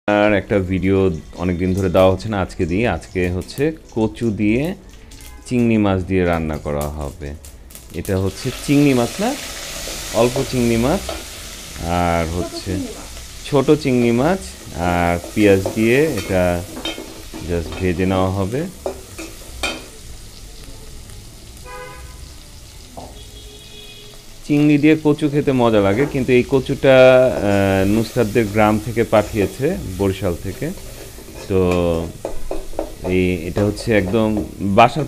আর একটা ভিডিও অনেক দিন ধরে দেওয়া হচ্ছে না, আজকে দিই। আজকে হচ্ছে কচু দিয়ে চিংড়ি মাছ দিয়ে রান্না করা হবে। এটা হচ্ছে চিংড়ি মাছ না, অল্প চিংড়ি মাছ আর হচ্ছে ছোট চিংড়ি মাছ আর পেঁয়াজ দিয়ে এটা জাস্ট ভেজে নেওয়া হবে। চিংড়ি দিয়ে কচু খেতে মজা লাগে, কিন্তু এই কচুটা নুসরাতদের গ্রাম থেকে পাঠিয়েছে, বরিশাল থেকে। তো এটা হচ্ছে একদম বাসার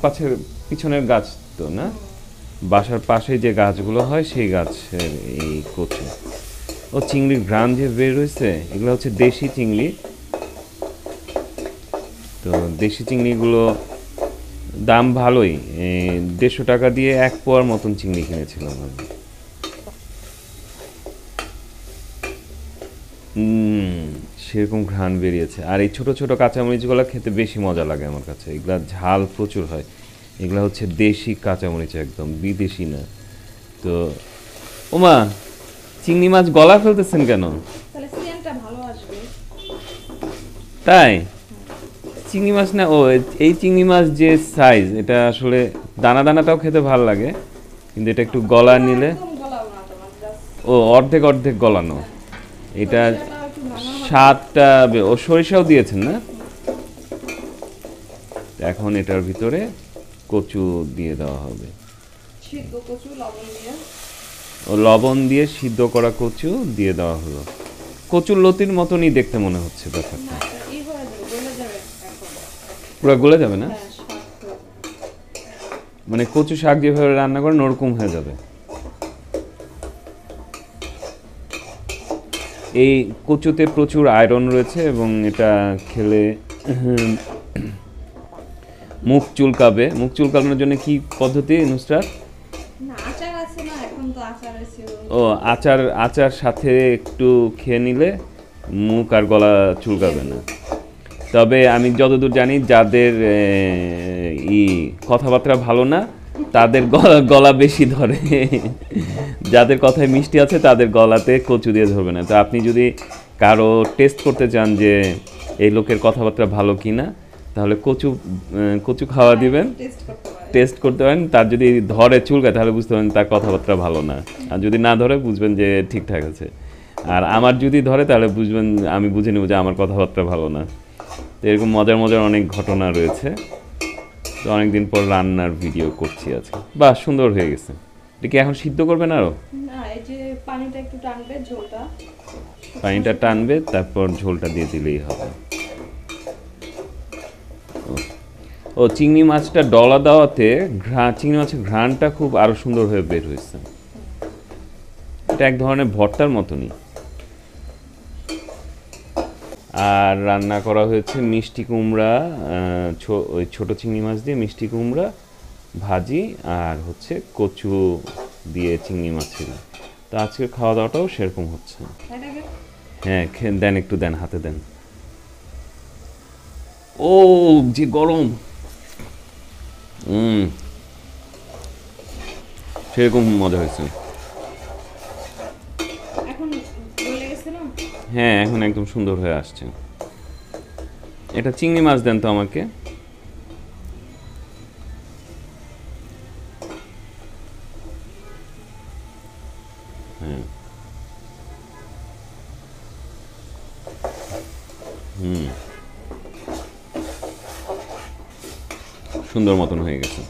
পিছনের গাছ তো না, বাসার পাশে যে গাছগুলো হয় সেই গাছের এই কচু। ও চিংড়ির ঘ্রাণ যে বের হয়েছে, এগুলো হচ্ছে দেশি চিংড়ি। তো দেশি চিংড়িগুলো দাম ভালোই, 150 টাকা দিয়ে 1 পোয়ার মতন চিংড়ি কিনেছিলাম আমি। সেরকম ঘ্রাণ বেরিয়েছে। আর এই ছোট ছোট কাঁচামরিচগুলো খেতে বেশি মজা লাগে আমার কাছে, এগুলা ঝাল প্রচুর হয়। এগুলা হচ্ছে দেশি কাঁচামরিচ, একদম বিদেশি না। তো ওমা, চিংড়ি মাছ গলা ফেলতেছেন কেন? তাই চিংড়ি মাছ না, ও এই চিংড়ি মাছ যে সাইজ, এটা আসলে দানা দানাটাও খেতে ভালো লাগে, কিন্তু এটা একটু গলা নিলে, ও অর্ধেক অর্ধেক গলানো। এটা স্বাদটা, ও সরিষাও দিয়েছেন না? এখন এটার ভিতরে কচু দিয়ে দেওয়া হবে, ও লবণ দিয়ে সিদ্ধ করা কচু দিয়ে দেওয়া হলো। কচুর লতির মতনই দেখতে মনে হচ্ছে ব্যাপারটা। পুরো গলে যাবে না, মানে কচু শাক যেভাবে রান্না করেন ওরকম হয়ে যাবে। এই কচুতে প্রচুর আয়রন রয়েছে এবং এটা খেলে মুখ চুলকাবে। মুখ চুলকানোর জন্য কি পদ্ধতি নুসরাত? ও আচার সাথে একটু খেয়ে নিলে মুখ আর গলা চুলকাবে না। তবে আমি যতদূর জানি, যাদের কথাবার্তা ভালো না তাদের গলা বেশি ধরে, যাদের কথায় মিষ্টি আছে তাদের গলাতে কচু দিয়ে ধরবে না। তো আপনি যদি কারো টেস্ট করতে চান যে এই লোকের কথাবার্তা ভালো কি না, তাহলে কচু খাওয়া দিবেন, টেস্ট করতে পারেন। তার যদি ধরে চুলকায় তাহলে বুঝতে পারেন তার কথাবার্তা ভালো না, আর যদি না ধরে বুঝবেন যে ঠিকঠাক আছে। আর আমার যদি ধরে তাহলে বুঝবেন, আমি বুঝে নেব যে আমার কথাবার্তা ভালো না। তো এরকম মজার মজার অনেক ঘটনা রয়েছে। তো অনেকদিন পর রান্নার ভিডিও করছি আজকে। বাহ, সুন্দর হয়ে গেছে। এটা কি এখন সিদ্ধ করবেন আরো? না, এই যে পানিটা একটু টানবে, পানিটা টানবে, তারপর ঝোলটা দিয়ে দিলেই হবে। ও চিংড়ি মাছটা ডলা দেওয়াতে চিংড়ি মাছের ঘ্রাণটা খুব আরো সুন্দর হয়ে বের হয়েছে। এটা এক ধরনের ভর্তার মতনই। আর রান্না করা হয়েছে মিষ্টি কুমড়া, ওই ছোট চিংড়ি মাছ দিয়ে মিষ্টি কুমড়া ভাজি, আর হচ্ছে কচু দিয়ে চিংড়ি মাছ ছিল। তো আজকের খাওয়া দাওয়াটাও সেরকম হচ্ছে। হ্যাঁ, দেন, একটু দেন, হাতে দেন। ও যে গরম, সেরকম মজা হয়েছে। হ্যাঁ, এখন একদম সুন্দর হয়ে আসছে। এটা চিংড়ি মাছ দেন তো আমাকে। হ্যাঁ, সুন্দর মতন হয়ে গেছে।